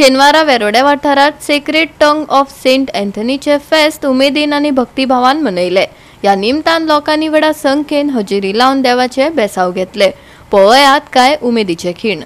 शेनवारा वेरोड्या वाठारात sacred tongue of Saint एंथनीचे फेस्त उमेदीन आनी भक्तिभावान मनयले। ह्या निमतान लोकांनी व्हडा संख्येन हजेरी लावन देवाचे बेसाव घेतले। पळयात काय उमेदीचे खीण।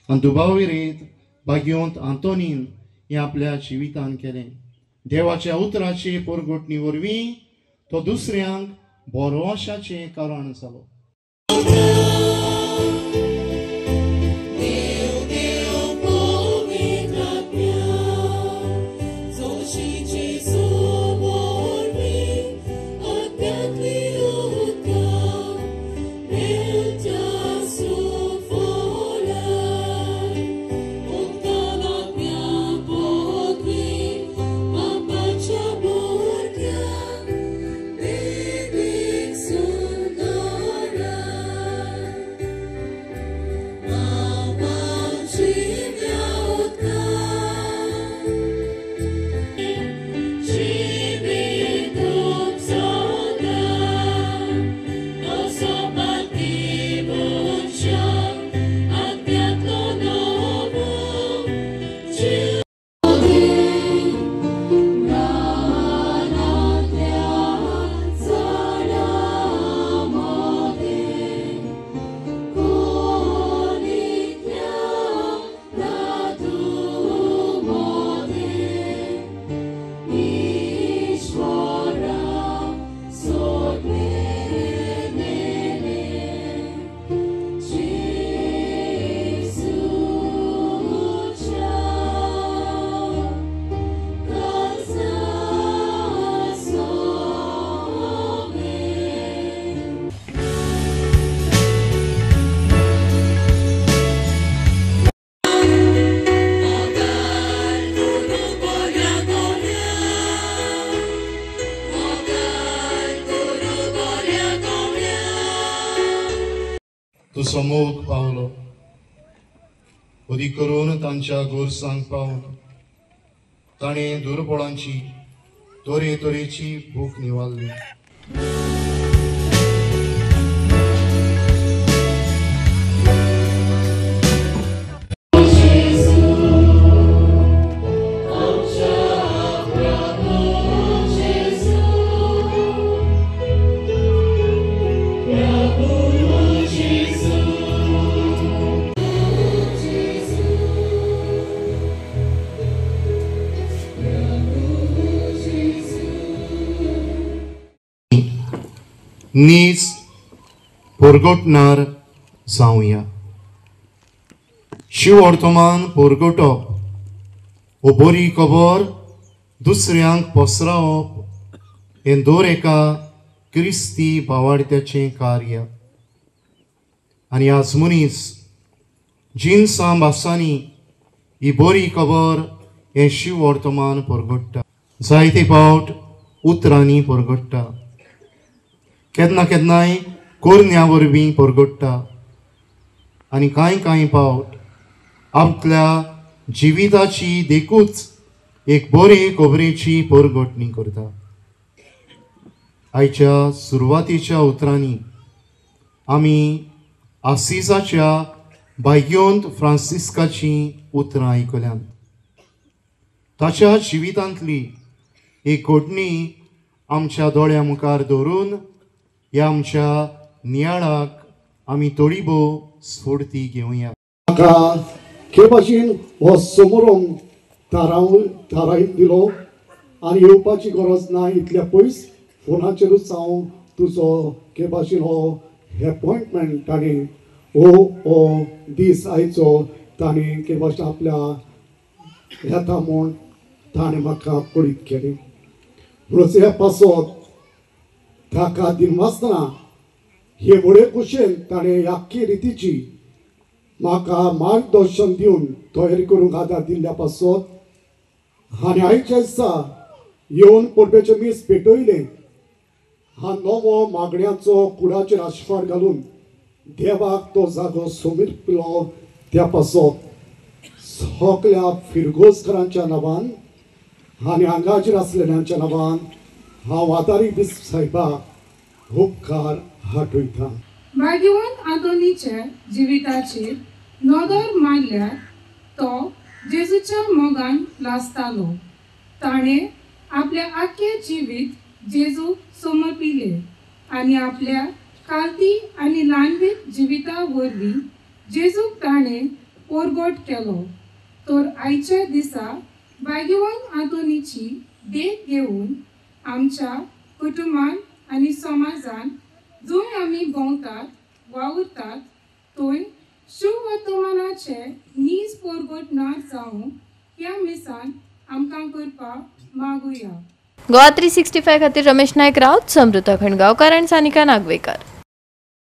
दुबावी रीत भाग्योंत आंतोनीन हे आपल्या जिवितान केलें। देवाच्या उतराचे पोरगोटणी वरवीं तो दुसऱ्यांक बोरवाशाचें कारण जालो। तो समोर पावलो, उदी करून तांच्या गोरसांक पावन ताणें दुर्बळांची तोरेची भूक निवारली। नीज पोरगोटणार जावया. शिव वर्तमान परगटप वो बरी खबर दुसऱ्यांक पसरावप हें दर एका क्रिस्ती भावार्थ्याचें कार्य. आनी आज मनीस जिन्सां भासांनी ही बरी खबर हें शिव वर्तमान परगट्टा. जायते फावट उतरांनी परगट्टा, केन्ना केन्नाय कोरन्या वरवीं परगट्टा, आनी कांय फावट आपल्या जिविताची देखूच एक बरे खबरेची परगटणी करता. आयच्या सुरवातीच्या उतरांनी आमी आसिसाच्या भाग्योंत फ्रांसिस्काची उतरां आयकल्यांत. ताच्या जिवितांतली एक घडणी आमच्या दोळ्या मुखार दवरून ह्या आमच्या नियाळाक आमी थोडी भोव स्फूर्ती घेवया. म्हाका के भाशेन हो समारंभ थारावन दिलो आनी येवपाची गरज ना. इतल्या पयस फोनाचेरूच हांव तुजो के भाशेन हो अपॉयंटमेंट ताणें हो दीस आयचो ताणें के भाशेन आपल्या येता म्हूण ताणें म्हाका पळीत केलें. म्हणून ह्या पासत ताका दिनासतना हे व्हडे कुशेन ताणें आख्खी रितीची म्हाका मार्गदर्शन दिवन तयारी करूंक आदार दिल्ल्या पासत आनी आयच्या दिसा येवन परबेचे मीस पेटयलें. हा नवो मागण्यांचो कुडाचेर आस्वाद घालून देवाक तो जागो सोमिरलो. त्या पासत सगल्या फिरगोसकारांच्या नांवान आनी हांगाचेर आसलेल्यांच्या नांवान हांव आदारी दीस साहेबाक उपकार हाटयतां. भाग्यवान आंतोनीच्या जिविताचेर नदर मारल्यार तो जेजूच्या मोगान लासतालो. ताणें आपले आख्खे जिवीत जेजूक समर्पिले आनी आपल्या कार्ती आनी ल्हानवीत जिविता वरवीं जेजूक ताणें परगट केलो. तर आयच्या दिसा भाग्यवान आंतोनीची देख घेवन आमच्या कुटुंबान आनी समाजान जंय आमी भोंवतात वावुरतात थंय शिव वर्तमानाचे नीज परगट नार जावं ह्या मिसान आमकां करपाक मागुया. गोवा 365 खातीर रमेश नायक रावत, समृता खणगांवकार आनी सानिका नागवेकर.